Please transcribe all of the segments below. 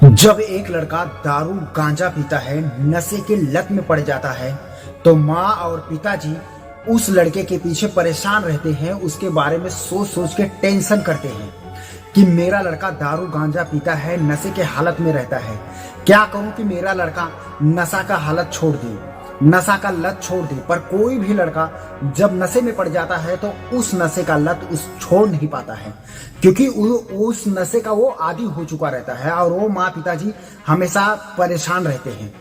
जब एक लड़का दारू गांजा पीता है, नशे के लत में पड़ जाता है, तो माँ और पिताजी उस लड़के के पीछे परेशान रहते हैं। उसके बारे में सोच सोच के टेंशन करते हैं कि मेरा लड़का दारू गांजा पीता है, नशे के हालत में रहता है। क्या करूं कि मेरा लड़का नशा का हालत छोड़ दे, नशा का लत छोड़ दे। पर कोई भी लड़का जब नशे में पड़ जाता है तो उस नशे का लत उस छोड़ नहीं पाता है, क्योंकि उस नशे का वो आदी हो चुका रहता है और वो माँ पिताजी हमेशा परेशान रहते हैं।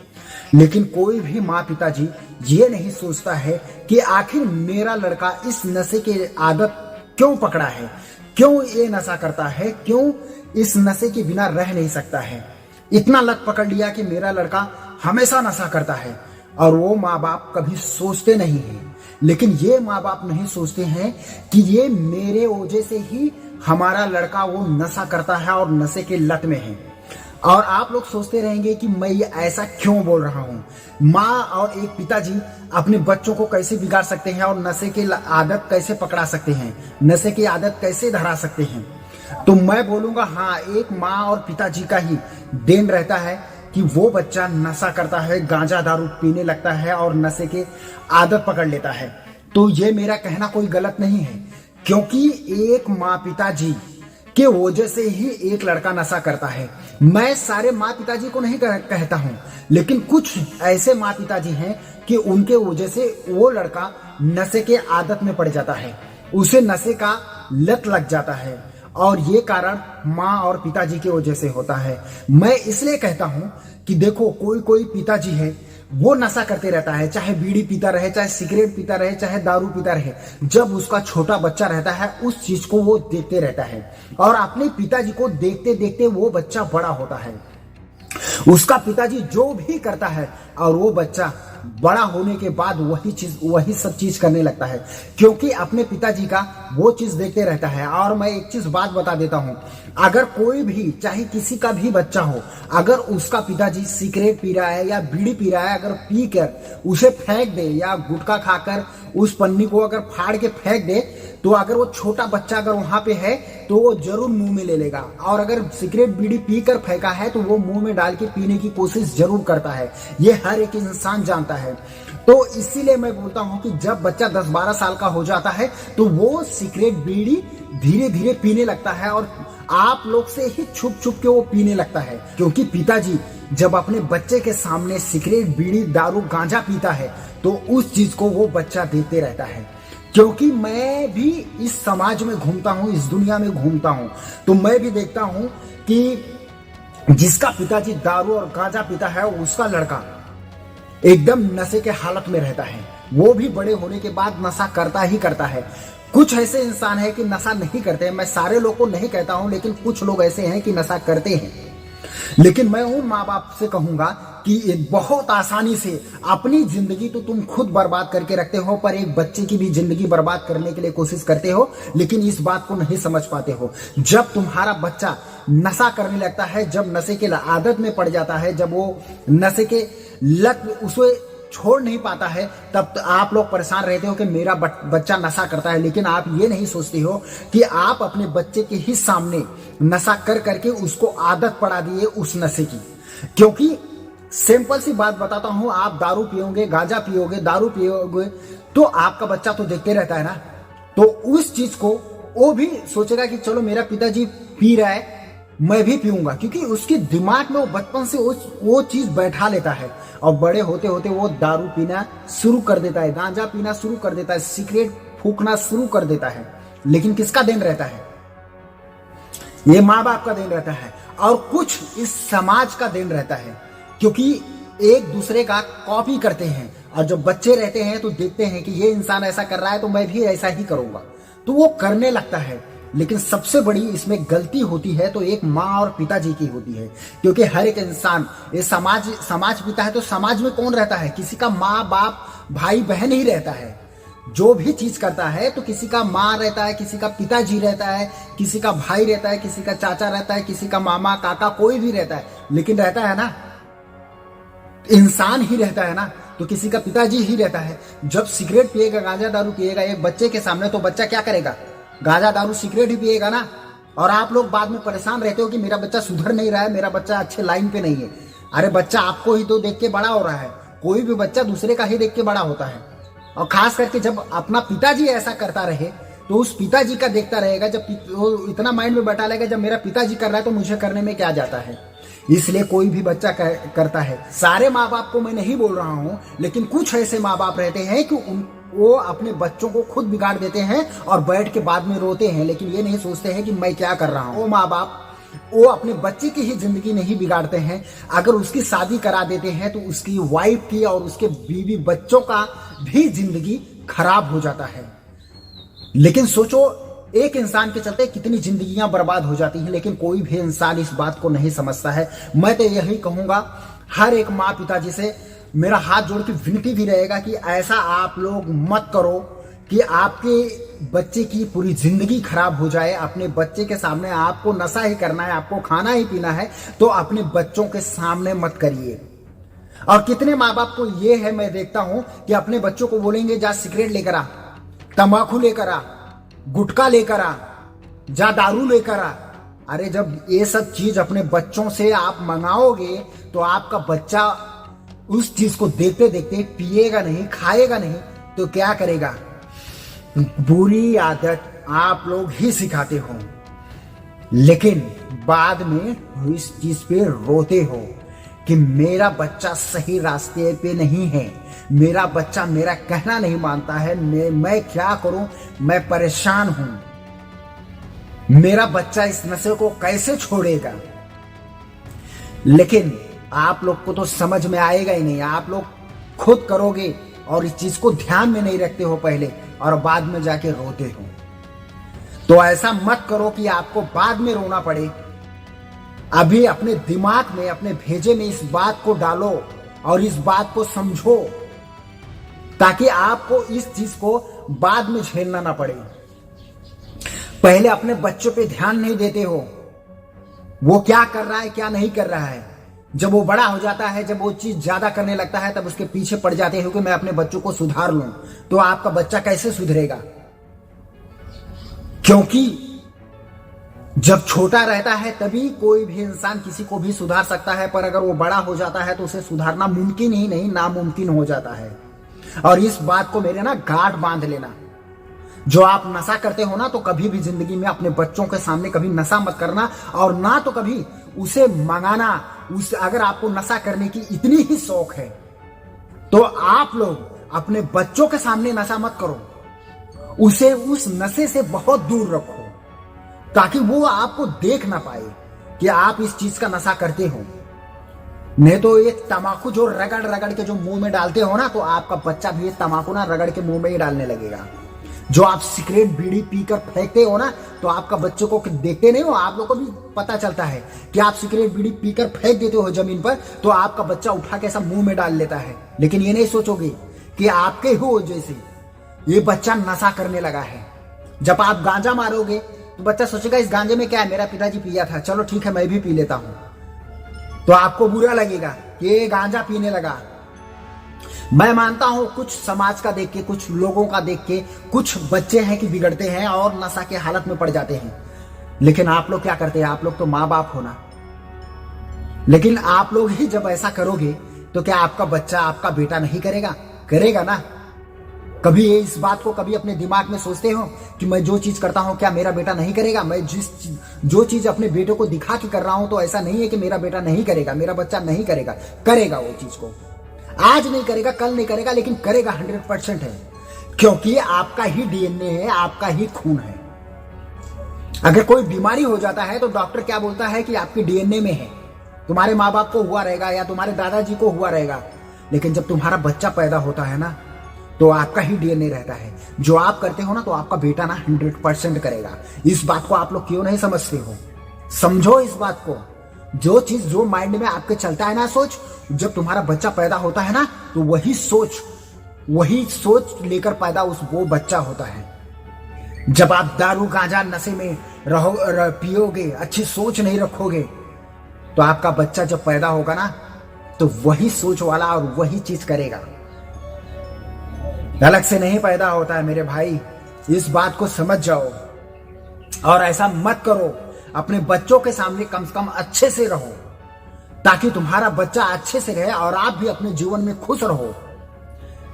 लेकिन कोई भी माँ पिताजी ये नहीं सोचता है कि आखिर मेरा लड़का इस नशे की आदत क्यों पकड़ा है, क्यों ये नशा करता है, क्यों इस नशे के बिना रह नहीं सकता है। इतना लत पकड़ लिया कि मेरा लड़का हमेशा नशा करता है, और वो माँ बाप कभी सोचते नहीं हैं। लेकिन ये माँ बाप नहीं सोचते हैं कि ये मेरे वजह से ही हमारा लड़का वो नशा करता है और नशे के लत में है। और आप लोग सोचते रहेंगे कि मैं ये ऐसा क्यों बोल रहा हूँ। माँ और एक पिताजी अपने बच्चों को कैसे बिगाड़ सकते हैं और नशे की आदत कैसे पकड़ा सकते हैं, नशे की आदत कैसे धरा सकते हैं। तो मैं बोलूंगा हाँ, एक माँ और पिताजी का ही देन रहता है कि वो बच्चा नशा करता है, गांजा दारू पीने लगता है और नशे के आदत पकड़ लेता है। तो ये मेरा कहना कोई गलत नहीं है, क्योंकि एक माँ पिताजी के वजह से ही एक लड़का नशा करता है। मैं सारे माँ पिताजी को नहीं कहता हूँ, लेकिन कुछ ऐसे माँ पिताजी हैं कि उनके वजह से वो लड़का नशे के आदत में पड़ जाता है, उसे नशे का लत लग जाता है, और ये कारण माँ और पिताजी की वजह से होता है। मैं इसलिए कहता हूँ कि देखो, कोई कोई पिताजी है वो नशा करते रहता है, चाहे बीड़ी पीता रहे, चाहे सिगरेट पीता रहे, चाहे दारू पीता रहे। जब उसका छोटा बच्चा रहता है उस चीज को वो देखते रहता है, और अपने पिताजी को देखते देखते वो बच्चा बड़ा होता है। उसका पिताजी जो भी करता है और वो बच्चा बड़ा होने के बाद वही सब चीज करने लगता है, क्योंकि अपने पिताजी का वो चीज देखते रहता है। और मैं एक चीज बात बता देता हूँ, अगर कोई भी, चाहे किसी का भी बच्चा हो, अगर उसका पिताजी सिगरेट पी रहा है या बीड़ी पी रहा है, अगर पी कर उसे फेंक दे या गुटखा खाकर उस पन्नी को अगर फाड़ के फेंक दे, तो अगर वो छोटा बच्चा अगर वहां पे है तो वो जरूर मुंह में ले लेगा। और अगर सिगरेट बीड़ी पीकर फेंका है तो वो मुंह में डाल के पीने की कोशिश जरूर करता है। ये हर एक इंसान जानता है। तो इसीलिए मैं बोलता हूं कि जब बच्चा 10-12 साल का हो जाता है तो वो सिगरेट बीड़ी धीरे धीरे पीने लगता है, और आप लोग से ही छुप छुप के वो पीने लगता है। क्योंकि पिताजी जब अपने बच्चे के सामने सिगरेट बीड़ी दारू गांजा पीता है तो उस चीज को वो बच्चा देखते रहता है। क्योंकि मैं भी इस समाज में घूमता हूँ, इस दुनिया में घूमता हूँ, तो मैं भी देखता हूँ कि जिसका पिताजी दारू और गांजा पीता है उसका लड़का एकदम नशे के हालत में रहता है। वो भी बड़े होने के बाद नशा करता ही करता है। कुछ ऐसे इंसान है कि नशा नहीं करते, मैं सारे लोग को नहीं कहता हूं, लेकिन कुछ लोग ऐसे हैं कि नशा करते हैं। लेकिन मैं उन माँ बाप से कहूंगा कि बहुत आसानी से अपनी जिंदगी तो तुम खुद बर्बाद करके रखते हो, पर एक बच्चे की भी जिंदगी बर्बाद करने के लिए कोशिश करते हो, लेकिन इस बात को नहीं समझ पाते हो। जब तुम्हारा बच्चा नशा करने लगता है, जब नशे के आदत में पड़ जाता है, जब वो नशे के लत उसे छोड़ नहीं पाता है, तब तो आप लोग परेशान रहते हो कि मेरा बच्चा नशा करता है। लेकिन आप ये नहीं सोचते हो कि आप अपने बच्चे के ही सामने नशा कर करके उसको आदत पड़ा दिए उस नशे की। क्योंकि सिंपल सी बात बताता हूं, आप दारू पियोगे, गांजा पियोगे, दारू पियोगे, तो आपका बच्चा तो देखते रहता है ना, तो उस चीज को वो भी सोचेगा कि चलो मेरा पिताजी पी रहा है, मैं भी पीऊंगा। क्योंकि उसके दिमाग में वो बचपन से वो चीज बैठा लेता है, और बड़े होते होते वो दारू पीना शुरू कर देता है, गांजा पीना शुरू कर देता है, सिगरेट फूकना शुरू कर देता है। लेकिन किसका देन रहता है? ये माँ बाप का देन रहता है, और कुछ इस समाज का देन रहता है, क्योंकि एक दूसरे का कॉपी करते हैं। और जब बच्चे रहते हैं तो देखते हैं कि ये इंसान ऐसा कर रहा है तो मैं भी ऐसा ही करूंगा, तो वो करने लगता है। लेकिन सबसे बड़ी इसमें गलती होती है तो एक माँ और पिताजी की होती है। क्योंकि हर एक इंसान, ये समाज पीता है तो समाज में कौन रहता है? किसी का माँ बाप भाई बहन ही रहता है। जो भी चीज करता है तो किसी का माँ रहता है, किसी का पिताजी रहता है, किसी का भाई रहता है, किसी का चाचा रहता है, किसी का मामा काका, कोई भी रहता है, लेकिन रहता है ना, इंसान ही रहता है ना, तो किसी का पिताजी ही रहता है। जब सिगरेट पिएगा, गांजा दारू पिएगा एक बच्चे के सामने, तो बच्चा क्या करेगा? गांजा दारू सिगरेट ही पिएगा ना। और आप लोग बाद में परेशान रहते हो कि मेरा बच्चा सुधर नहीं रहा है, मेरा बच्चा अच्छे लाइन पे नहीं है। अरे बच्चा आपको ही तो देख के बड़ा हो रहा है, कोई भी बच्चा दूसरे का ही देख के बड़ा होता है। और खास करके जब अपना पिताजी ऐसा करता रहे तो उस पिताजी का देखता रहेगा, जब वो इतना माइंड में बैठा लेगा जब मेरा पिताजी कर रहा है तो मुझे करने में क्या जाता है। इसलिए कोई भी बच्चा करता है। सारे माँ बाप को मैं नहीं बोल रहा हूँ, लेकिन कुछ ऐसे माँ बाप रहते हैं कि वो अपने बच्चों को खुद बिगाड़ देते हैं और बैठ के बाद में रोते हैं, लेकिन ये नहीं सोचते हैं कि मैं क्या कर रहा हूँ। वो माँ बाप वो अपने बच्चे की ही जिंदगी नहीं बिगाड़ते हैं, अगर उसकी शादी करा देते हैं तो उसकी वाइफ की और उसके बीवी बच्चों का भी जिंदगी खराब हो जाता है। लेकिन सोचो एक इंसान के चलते कितनी जिंदगियां बर्बाद हो जाती हैं, लेकिन कोई भी इंसान इस बात को नहीं समझता है। मैं तो यही कहूंगा हर एक माँ पिताजी से मेरा हाथ जोड़ के विनती भी रहेगा कि ऐसा आप लोग मत करो कि आपके बच्चे की पूरी जिंदगी खराब हो जाए। अपने बच्चे के सामने आपको नशा ही करना है, आपको खाना ही पीना है, तो अपने बच्चों के सामने मत करिए। और कितने माँ बाप को ये है, मैं देखता हूं कि अपने बच्चों को बोलेंगे जा सिगरेट लेकर आ, तंबाकू लेकर आ, गुटखा लेकर आ, जा दारू लेकर आ। अरे जब ये सब चीज अपने बच्चों से आप मंगाओगे तो आपका बच्चा उस चीज को देखते देखते पिएगा नहीं, खाएगा नहीं, तो क्या करेगा। बुरी आदत आप लोग ही सिखाते हो, लेकिन बाद में इस चीज पे रोते हो कि मेरा बच्चा सही रास्ते पे नहीं है, मेरा बच्चा मेरा कहना नहीं मानता है, मैं क्या करूं, मैं परेशान हूं, मेरा बच्चा इस नशे को कैसे छोड़ेगा। लेकिन आप लोग को तो समझ में आएगा ही नहीं। आप लोग खुद करोगे और इस चीज को ध्यान में नहीं रखते हो पहले, और बाद में जाके रोते हो। तो ऐसा मत करो कि आपको बाद में रोना पड़े। अभी अपने दिमाग में, अपने भेजे में इस बात को डालो और इस बात को समझो, ताकि आपको इस चीज को बाद में झेलना ना पड़े। पहले अपने बच्चों पे ध्यान नहीं देते हो, वो क्या कर रहा है क्या नहीं कर रहा है। जब वो बड़ा हो जाता है, जब वो चीज ज्यादा करने लगता है, तब उसके पीछे पड़ जाते हो कि मैं अपने बच्चों को सुधार लूं। तो आपका बच्चा कैसे सुधरेगा, क्योंकि जब छोटा रहता है तभी कोई भी इंसान किसी को भी सुधार सकता है, पर अगर वो बड़ा हो जाता है तो उसे सुधारना मुमकिन ही नहीं, नामुमकिन हो जाता है। और इस बात को मेरे ना गांठ बांध लेना। जो आप नशा करते हो ना, तो कभी भी जिंदगी में अपने बच्चों के सामने कभी नशा मत करना, और ना तो कभी उसे मंगाना। अगर आपको नशा करने की इतनी ही शौक है तो आप लोग अपने बच्चों के सामने नशा मत करो, उसे उस नशे से बहुत दूर रखो, ताकि वो आपको देख ना पाए कि आप इस चीज का नशा करते हो। नहीं तो ये तमाकू जो रगड़ रगड़ के जो मुंह में डालते हो ना, तो आपका बच्चा भी ये तमाकू ना रगड़ के मुंह में ही डालने लगेगा। जो आप सिगरेट बीड़ी पीकर फेंकते हो ना, तो आपका बच्चों को देखते नहीं हो, आप लोगों को भी पता चलता है कि आप सिगरेट बीड़ी पीकर फेंक देते हो जमीन पर, तो आपका बच्चा उठा के ऐसा मुंह में डाल लेता है। लेकिन ये नहीं सोचोगे कि आपके ही वजह से ये बच्चा नशा करने लगा है। जब आप गांजा मारोगे तो बच्चा सोचेगा इस गांजे में क्या है, मेरा पिताजी पिया था, चलो ठीक है मैं भी पी लेता हूं। तो आपको बुरा लगेगा कि ये गांजा पीने लगा। मैं मानता हूं कुछ समाज का देख के, कुछ लोगों का देख के कुछ बच्चे हैं कि बिगड़ते हैं और नशा के हालत में पड़ जाते हैं। लेकिन आप लोग क्या करते हैं, आप लोग तो माँ बाप हो ना। लेकिन आप लोग ही जब ऐसा करोगे तो क्या आपका बच्चा, आपका बेटा नहीं करेगा? करेगा ना। कभी ये इस बात को कभी अपने दिमाग में सोचते हो कि मैं जो चीज करता हूं क्या मेरा बेटा नहीं करेगा? मैं जो चीज अपने बेटे को दिखा के कर रहा हूं, तो ऐसा नहीं है कि मेरा बेटा नहीं करेगा, मेरा बच्चा नहीं करेगा, करेगा। वो चीज को आज नहीं करेगा, कल नहीं करेगा, लेकिन करेगा 100% है, क्योंकि आपका ही डीएनए है, आपका ही खून है। अगर कोई बीमारी हो जाता है तो डॉक्टर क्या बोलता है कि आपके डीएनए में है, तुम्हारे माँ बाप को हुआ रहेगा या तुम्हारे दादाजी को हुआ रहेगा। लेकिन जब तुम्हारा बच्चा पैदा होता है ना, तो आपका ही डीएनए रहता है। जो आप करते हो ना, तो आपका बेटा ना 100% करेगा। इस बात को आप लोग क्यों नहीं समझते हो? समझो इस बात को। जो चीज जो माइंड में आपके चलता है ना सोच, जब तुम्हारा बच्चा पैदा होता है ना, तो वही सोच लेकर पैदा वो बच्चा होता है। जब आप दारू गांजा नशे में पियोगे, अच्छी सोच नहीं रखोगे, तो आपका बच्चा जब पैदा होगा ना, तो वही सोच वाला और वही चीज करेगा, अलग से नहीं पैदा होता है। मेरे भाई, इस बात को समझ जाओ और ऐसा मत करो अपने बच्चों के सामने कम से कम अच्छे से रहो, ताकि तुम्हारा बच्चा अच्छे से रहे और आप भी अपने जीवन में खुश रहो।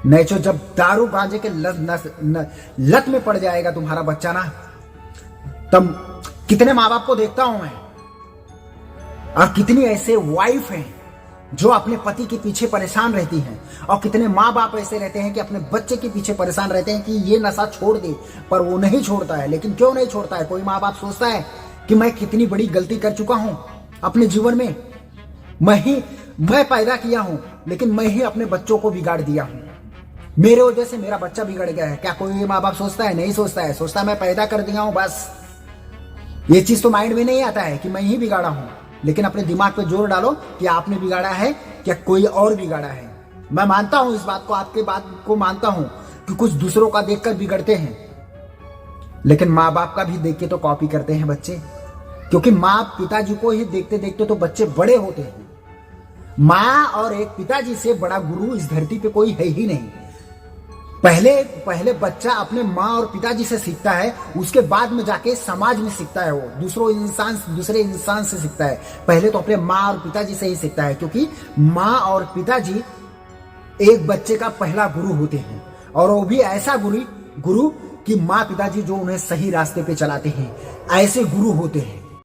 नहीं तो जब दारू गांजे के लत में पड़ जाएगा तुम्हारा बच्चा ना, तब कितने माँ बाप को देखता हूं मैं, और कितनी ऐसे वाइफ हैं जो अपने पति के पीछे परेशान रहती हैं, और कितने माँ बाप ऐसे रहते हैं कि अपने बच्चे के पीछे परेशान रहते हैं कि ये नशा छोड़ दे, पर वो नहीं छोड़ता है। लेकिन क्यों नहीं छोड़ता है? कोई माँ बाप सोचता है कि मैं कितनी बड़ी गलती कर चुका हूं अपने जीवन में, मैं पैदा किया हूं, लेकिन मैं ही अपने बच्चों को बिगाड़ दिया हूं, मेरे वजह से मेरा बच्चा बिगड़ गया है। क्या कोई माँ बाप सोचता है? नहीं सोचता है। सोचता है मैं पैदा कर दिया हूं, बस। ये चीज तो माइंड में नहीं आता है कि मैं ही बिगाड़ा हूं। लेकिन अपने दिमाग पे जोर डालो कि आपने बिगाड़ा है क्या कोई और बिगाड़ा है। मैं मानता हूं इस बात को, आपके बात को मानता हूं कि कुछ दूसरों का देखकर बिगड़ते हैं, लेकिन माँ बाप का भी देख के तो कॉपी करते हैं बच्चे, क्योंकि माँ पिताजी को ही देखते देखते तो बच्चे बड़े होते हैं। माँ और एक पिताजी से बड़ा गुरु इस धरती पे कोई है ही नहीं। पहले बच्चा अपने माँ और पिताजी से सीखता है, उसके बाद में जाके समाज में सीखता है, वो दूसरे इंसान से सीखता है। पहले तो अपने माँ और पिताजी से ही सीखता है, क्योंकि माँ और पिताजी एक बच्चे का पहला गुरु होते हैं, और वो भी ऐसा गुरु कि माँ पिताजी जो उन्हें सही रास्ते पे चलाते हैं, ऐसे गुरु होते हैं।